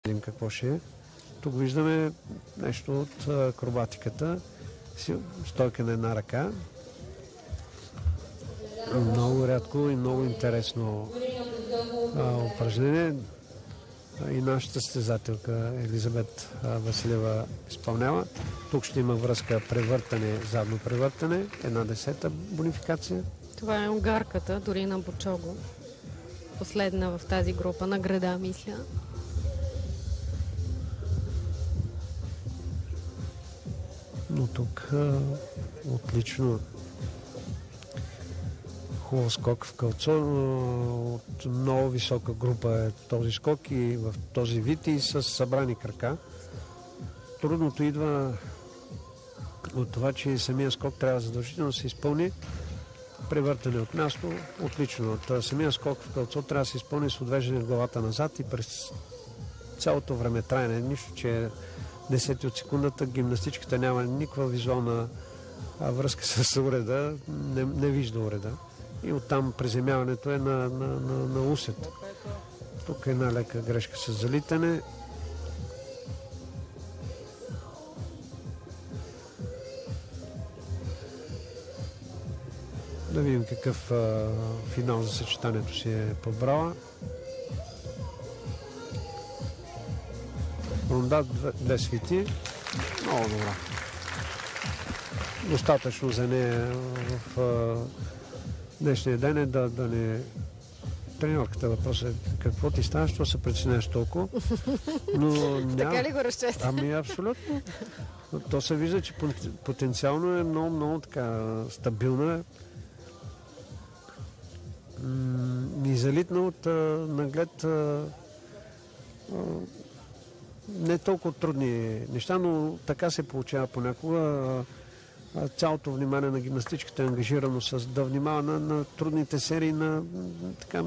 видим какво ще е. Тук виждаме нещо от акробатиката. Стойка на една ръка. Много рядко и много интересно упражнение. И нашата състезателка Елизабет Василева изпълнява. Тук ще има връзка превъртане, задно превъртане, 1/10 бонификация. Това е унгарката, дори на Бочого. Последна в тази група на града, мисля. Но тук отлично. Хубав скок в кълцо, от много висока група е този скок и в този вид и с събрани крака. Трудното идва от това, че самия скок трябва задължително да се изпълни. Превъртане от място, отлично. Самия скок в кълцо трябва да се изпълни с отвеждане главата назад и през цялото време траяне. Нищо, че 10 от секундата гимнастичката няма никаква визуална връзка с уреда, не вижда уреда. И оттам приземяването е на усет. Тук е една лека грешка с залитане. Да видим какъв финал за съчетанието си е подбрала. Ронда 2 свити. Много добра. Достатъчно за нея в днешния ден е да не... Треньорката въпрос е какво ти става, що се преценяваш толкова. Но така ли го разчества? Ами абсолютно. То се вижда, че потенциално е много така стабилна. Изалитна от наглед не толкова трудни неща, но така се получава понякога. Цялото внимание на гимнастичката е ангажирано с да внимава на трудните серии на така